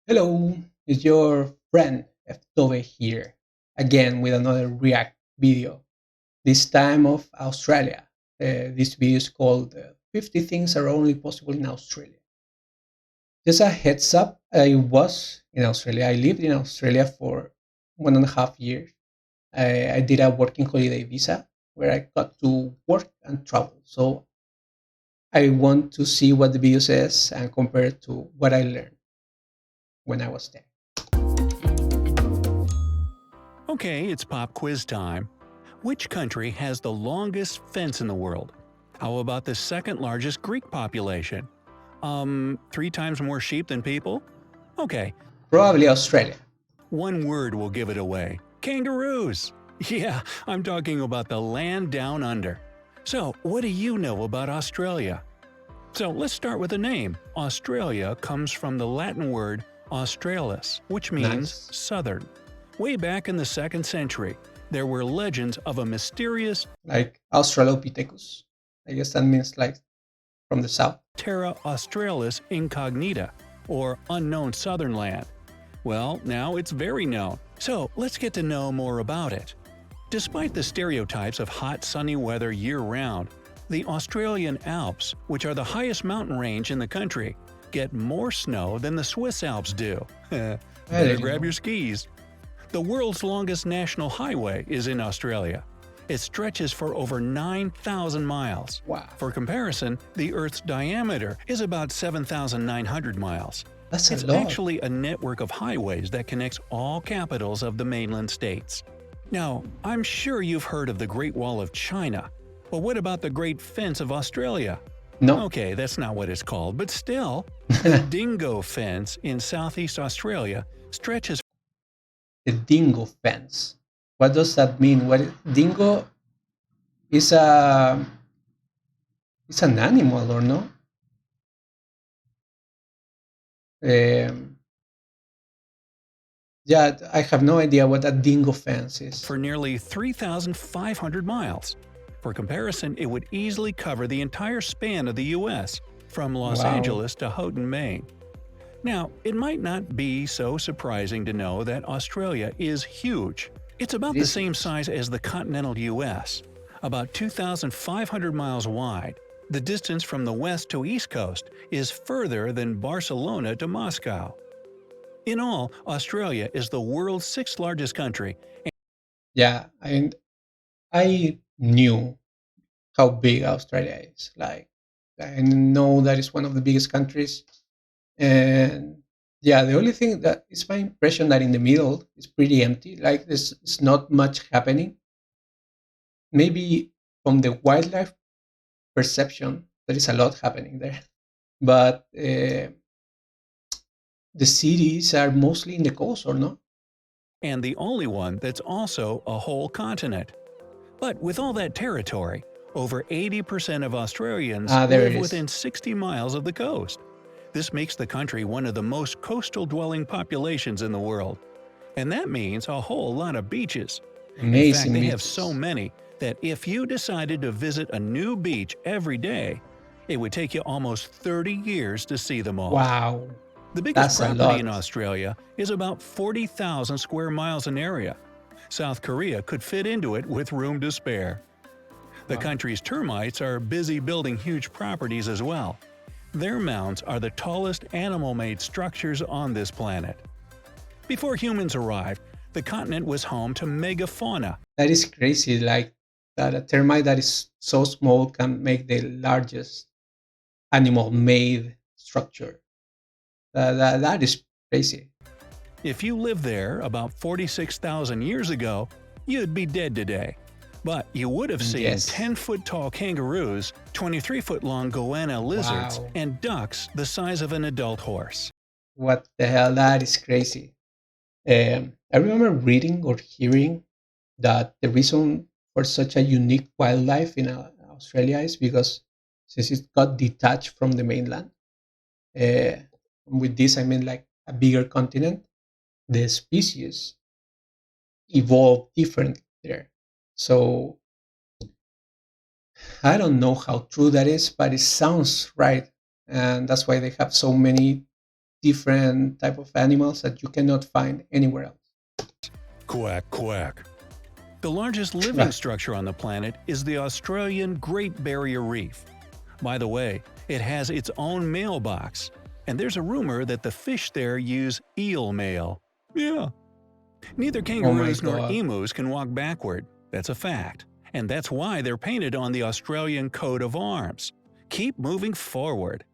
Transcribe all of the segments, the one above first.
Hello, it's your friend Ftove here, again with another React video, this time of Australia. This video is called 50 Things Are Only Possible in Australia. Just a heads up, I was in Australia. I lived in Australia for 1.5 years. I did a working holiday visa where I got to work and travel. So I want to see what the video says and compare it to what I learned when I was there. Okay, it's pop quiz time. Which country has the longest fence in the world? How about the second largest Greek population? Three times more sheep than people? Okay, Probably Australia. one word will give it away. Kangaroos! Yeah, I'm talking about the land down under. So, what do you know about Australia? So, let's start with the name. Australia comes from the Latin word australis, which means Nice. southern. Way back in the 2nd century, there were legends of a mysterious Like Australopithecus. I guess that means like from the south. Terra Australis Incognita, or unknown southern land. Well, now it's very known, so let's get to know more about it. Despite the stereotypes of hot, sunny weather year-round, the Australian Alps, which are the highest mountain range in the country, get more snow than the Swiss Alps do. I Better didn't grab know. your skis. The world's longest national highway is in Australia. It stretches for over 9,000 miles. Wow. For comparison, the Earth's diameter is about 7,900 miles. That's a It's lot. actually a network of highways that connects all capitals of the mainland states. Now, I'm sure you've heard of the Great Wall of China. But what about the Great Fence of Australia? No. Okay, that's not what it's called, but still, the Dingo Fence in Southeast Australia stretches The dingo fence. What does that mean? Dingo is a is an animal or no? Um, yeah, I have no idea what a dingo fence is. for nearly 3,500 miles. For comparison, it would easily cover the entire span of the U.S., from Los Wow. Angeles to Houghton, Maine. Now, it might not be so surprising to know that Australia is huge. It's about It the is same huge. size as the continental U.S., about 2,500 miles wide. The distance from the west to east coast is further than Barcelona to Moscow. In all, Australia is the world's sixth largest country. Yeah, I knew how big Australia is. Like I know that it's one of the biggest countries. And yeah, the only thing that is my impression that in the middle is pretty empty. Like there's not much happening. Maybe from the wildlife perception, there is a lot happening there. But the cities are mostly in the coast, or no? And the only one that's also a whole continent. But with all that territory, over 80% of Australians Ah, there live it is. within 60 miles of the coast. This makes the country one of the most coastal dwelling populations in the world. And that means a whole lot of beaches. In fact, Amazing they have so beaches. many that if you decided to visit a new beach every day, it would take you almost 30 years to see them all. Wow, The biggest that's a property in lot. Australia is about 40,000 square miles in area. South Korea could fit into it with room to spare. The Wow. country's termites are busy building huge properties as well. Their mounds are the tallest animal-made structures on this planet. Before humans arrived, the continent was home to megafauna. That is crazy. Like that a termite that is so small can make the largest animal-made structure. That is crazy. If you lived there about 46,000 years ago, you'd be dead today. But you would have seen Yes. 10-foot tall kangaroos, 23-foot long goanna lizards, Wow. and ducks the size of an adult horse. What the hell? That is crazy. I remember reading or hearing that the reason for such a unique wildlife in Australia is because since it got detached from the mainland, uh, with this I mean like a bigger continent, the species evolved differently there. So I don't know how true that is, but it sounds right, and that's why they have so many different type of animals that you cannot find anywhere else. Quack, quack. The largest living Right. structure on the planet is the Australian Great Barrier Reef. By the way, it has its own mailbox, and there's a rumor that the fish there use eel mail. Yeah. Neither Oh my kangaroos nor god, emus can walk backward. That's a fact. And that's why they're painted on the Australian coat of arms. Keep moving forward.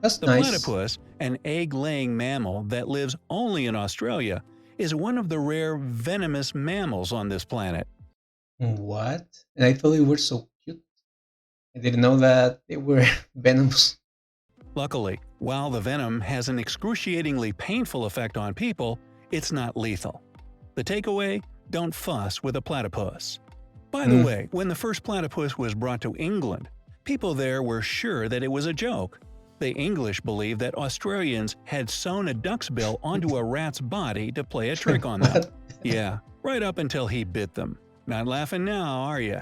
that's The nice. platypus, an egg-laying mammal that lives only in Australia, is one of the rare venomous mammals on this planet. What? And I thought they were so cute. I didn't know that they were venomous. Luckily, while the venom has an excruciatingly painful effect on people, it's not lethal. The takeaway? Don't fuss with a platypus. By the Mm. way, when the first platypus was brought to England, people there were sure that it was a joke. The English believed that Australians had sewn a duck's bill onto a rat's body to play a trick on them. What? Yeah, right up until he bit them. Not laughing now, are you?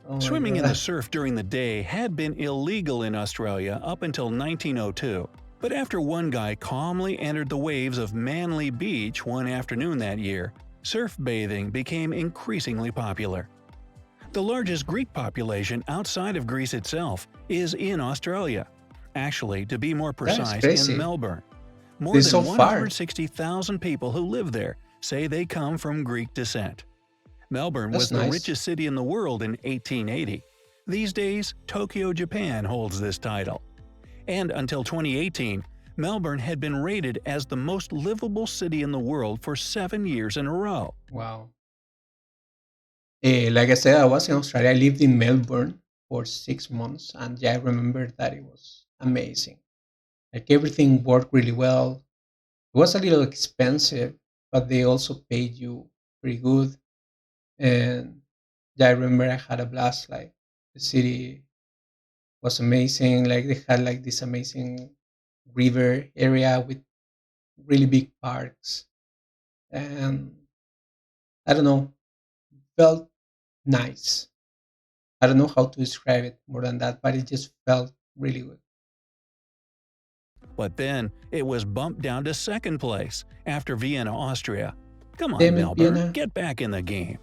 Oh my Swimming in the god. surf during the day had been illegal in Australia up until 1902. But after one guy calmly entered the waves of Manly Beach one afternoon that year, surf bathing became increasingly popular. The largest Greek population outside of Greece itself is in Australia. Actually, to be more That is precise, crazy. in Melbourne. More It's so than far. 160,000 people who live there say they come from Greek descent. Melbourne was That's the nice. richest city in the world in 1880. These days, Tokyo, Japan holds this title. And until 2018, Melbourne had been rated as the most livable city in the world for 7 years in a row. Wow. Like I said, I was in Australia. I lived in Melbourne for 6 months, and yeah, I remember that it was amazing. Like everything worked really well. It was a little expensive, but they also paid you pretty good. And yeah, I remember I had a blast. Like the city was amazing. Like they had like this amazing river area with really big parks, and I don't know, felt nice. I don't know how to describe it more than that, but it just felt really good. But then, it was bumped down to second place after Vienna, Austria. Come on, Damn it, Melbourne, Vienna. get back in the game.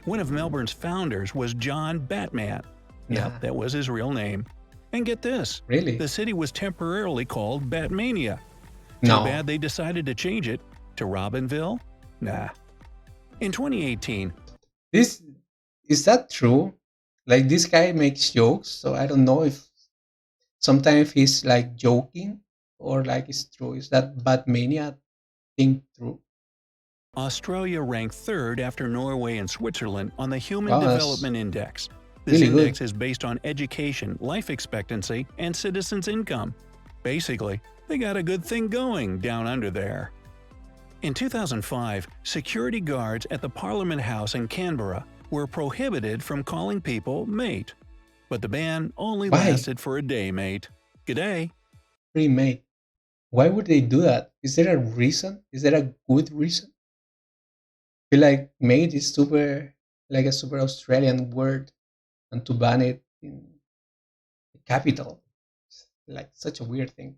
One of Melbourne's founders was John Batman. Nah, Yep, that was his real name. And get this, really? the city was temporarily called Batmania. Too No. bad they decided to change it to Robinville? Nah. In 2018, This is that true? Like this guy makes jokes, so I don't know if sometimes he's like joking or like it's true. Is that Batmania thing true? Australia ranked third after Norway and Switzerland on the Human Wow, that's Development Index. This really index good. is based on education, life expectancy, and citizens' income. Basically, they got a good thing going down under there. In 2005, security guards at the Parliament House in Canberra were prohibited from calling people mate. But the ban only Why? lasted for a day, mate. G'day. Remake. Why would they do that? Is there a reason? Is there a good reason? I feel like mate is super like a super Australian word, and to ban it in the capital, it's like such a weird thing.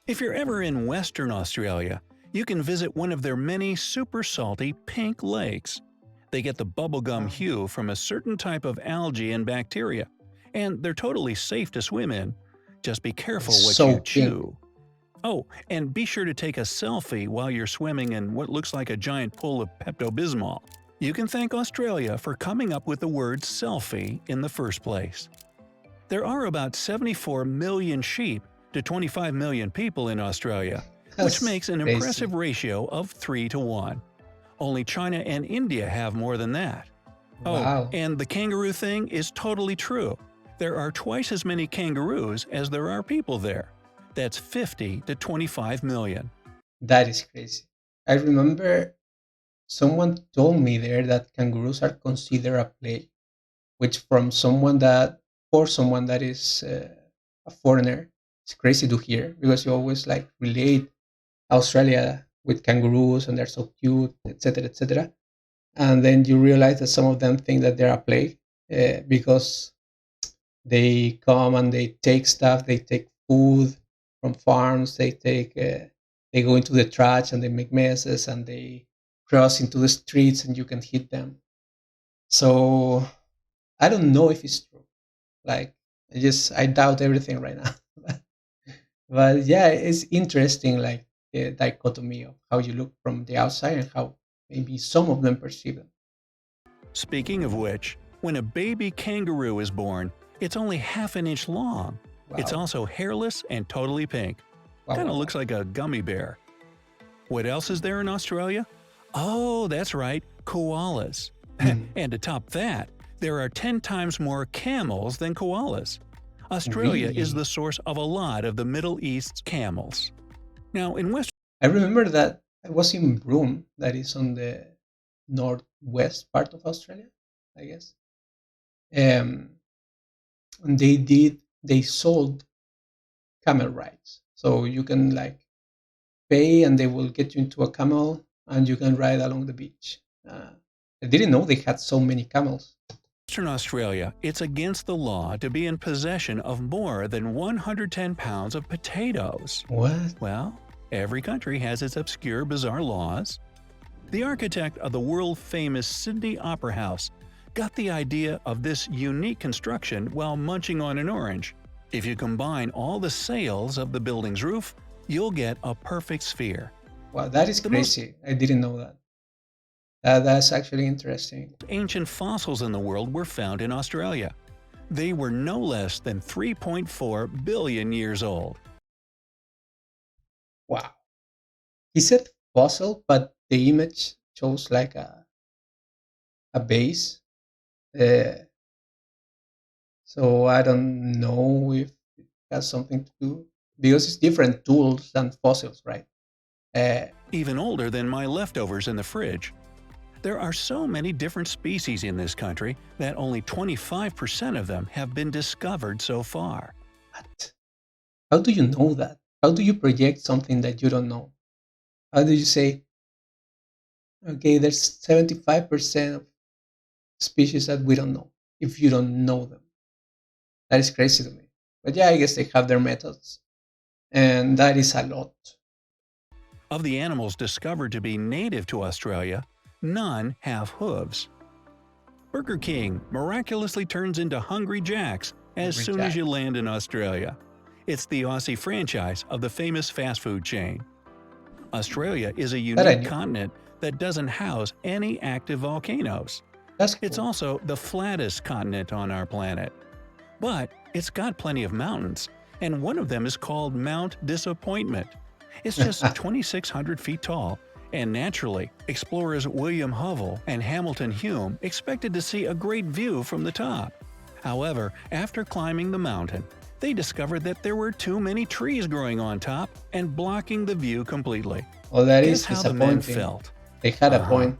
If you're ever in Western Australia, you can visit one of their many super salty pink lakes. They get the bubblegum Wow. hue from a certain type of algae and bacteria, and they're totally safe to swim in. Just be careful It's what so you pink. chew. Oh, and be sure to take a selfie while you're swimming in what looks like a giant pool of Pepto-Bismol. You can thank Australia for coming up with the word selfie in the first place. There are about 74 million sheep to 25 million people in Australia, which That's makes an crazy. impressive ratio of 3 to 1. Only China and India have more than that. Oh, Wow. and the kangaroo thing is totally true. There are twice as many kangaroos as there are people there. That's 50 to 25 million. That is crazy. I remember someone told me there that kangaroos are considered a plague, which for someone that is a foreigner, it's crazy to hear because you always like relate Australia with kangaroos and they're so cute, etc., etc. And then you realize that some of them think that they're a plague because they come and they take stuff, they take food, from farms. They go into the trash and they make messes and they cross into the streets and you can hit them. So I don't know if it's true. Like I doubt everything right now. But yeah, it's interesting, like the dichotomy of how you look from the outside and how maybe some of them perceive them. Speaking of which, when a baby kangaroo is born, it's only half an inch long. It's Wow, also hairless and totally pink. wow, Kinda wow, looks wow. like a gummy bear. What else is there in Australia? Oh, that's right, koalas. Mm, And to top that, there are 10 times more camels than koalas. Australia is really? the source of a lot of the Middle East's camels. Now, in West I remember that I was in Broome, that is on the northwest part of Australia, I guess. Um, and they sold camel rides, so you can like pay and they will get you into a camel and you can ride along the beach. I didn't know they had so many camels. Western Australia, it's against the law to be in possession of more than 110 pounds of potatoes. What? Well, every country has its obscure, bizarre laws. The architect of the world-famous Sydney Opera House got the idea of this unique construction while munching on an orange. If you combine all the sails of the building's roof, you'll get a perfect sphere. Wow, that is The most crazy. I didn't know that. That's actually interesting. ancient fossils in the world were found in Australia. They were no less than 3.4 billion years old. Wow. He said fossil, but the image shows like a base. Uh, so I don't know if it has something to do because it's different tools than fossils, right? Uh, Even older than my leftovers in the fridge. There are so many different species in this country that only 25% of them have been discovered so far. what? How do you know that? How do you project something that you don't know? How do you say, okay, there's 75% of species that we don't know if you don't know them? That is crazy to me. But yeah, I guess they have their methods, and that is a lot. Of the animals discovered to be native to Australia, none have hooves. Burger King miraculously turns into Hungry Jack's as Hungry soon as you Jacks. land in Australia. It's the Aussie franchise of the famous fast food chain. Australia is a That I unique knew. continent that doesn't house any active volcanoes. That's It's cool. also the flattest continent on our planet. But it's got plenty of mountains, and one of them is called Mount Disappointment. It's just 2,600 feet tall, and naturally, explorers William Hovell and Hamilton Hume expected to see a great view from the top. However, after climbing the mountain, they discovered that there were too many trees growing on top and blocking the view completely. Well, that Guess is how the men disappointing. felt? They had a Uh-huh. point.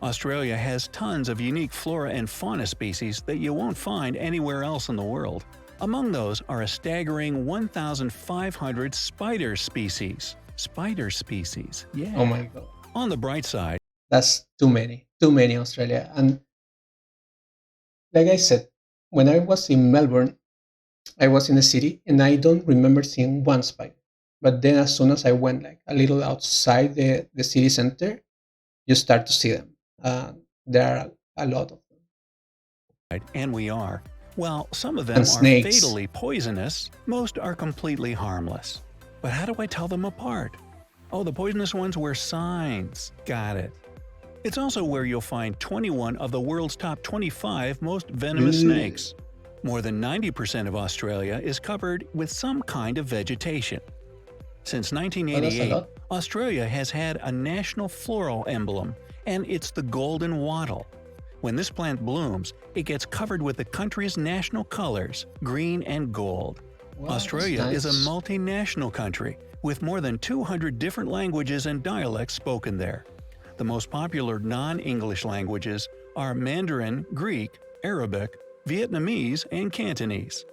Australia has tons of unique flora and fauna species that you won't find anywhere else in the world. Among those are a staggering 1,500 spider species. Spider species, Oh yeah. my god, On the bright side, that's too many. Too many Australia. And like I said, when I was in Melbourne, I was in the city and I don't remember seeing one spider. But then as soon as I went like a little outside the city center, you start to see them. There are a lot of them. and we are, while some of And them are snakes. fatally poisonous, most are completely harmless. But how do I tell them apart? Oh, the poisonous ones wear signs. Got it. It's also where you'll find 21 of the world's top 25 most venomous Ugh. snakes. More than 90% of Australia is covered with some kind of vegetation. Since Oh, that's a 1988, lot. Australia has had a national floral emblem, and it's the golden wattle. When this plant blooms, it gets covered with the country's national colors, green and gold. Wow, that's Australia is a nice. multinational country with more than 200 different languages and dialects spoken there. The most popular non-English languages are Mandarin, Greek, Arabic, Vietnamese, and Cantonese.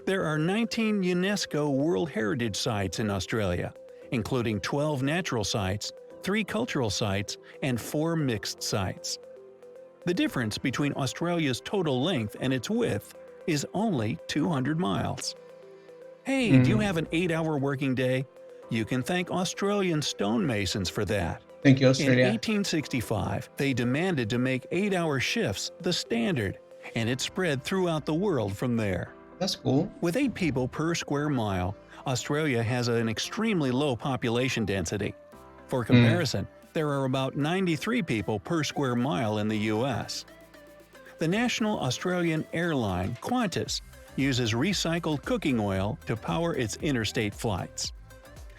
There are 19 UNESCO World Heritage Sites in Australia, including 12 natural sites, 3 cultural sites, and 4 mixed sites. The difference between Australia's total length and its width is only 200 miles. Hey, do you Mm. have an 8-hour working day? You can thank Australian stonemasons for that. Thank you, In Australia. 1865, they demanded to make 8-hour shifts the standard, and it spread throughout the world from there. That's cool. With 8 people per square mile, Australia has an extremely low population density. For Mm. comparison, there are about 93 people per square mile in the US. The national Australian airline Qantas uses recycled cooking oil to power its interstate flights.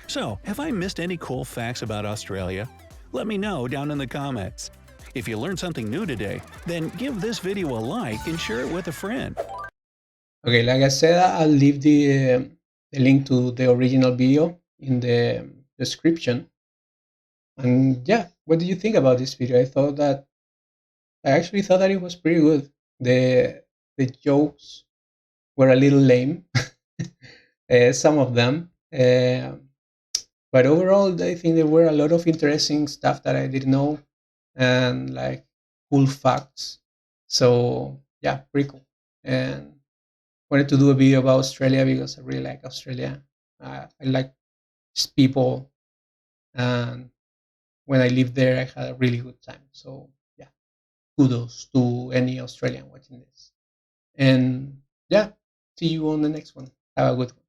So, have I missed any cool facts about Australia? Let me know down in the comments. If you learned something new today, then give this video a like and share it with a friend. Okay, like I said, I'll leave the link to the original video in the description. And yeah, what did you think about this video? I actually thought that it was pretty good. The jokes were a little lame, some of them, but overall, I think there were a lot of interesting stuff that I didn't know and like cool facts. So yeah, pretty cool. And wanted to do a video about Australia because I really like Australia. I like its people, and when I lived there, I had a really good time. So yeah, kudos to any Australian watching this. And yeah, see you on the next one. Have a good one.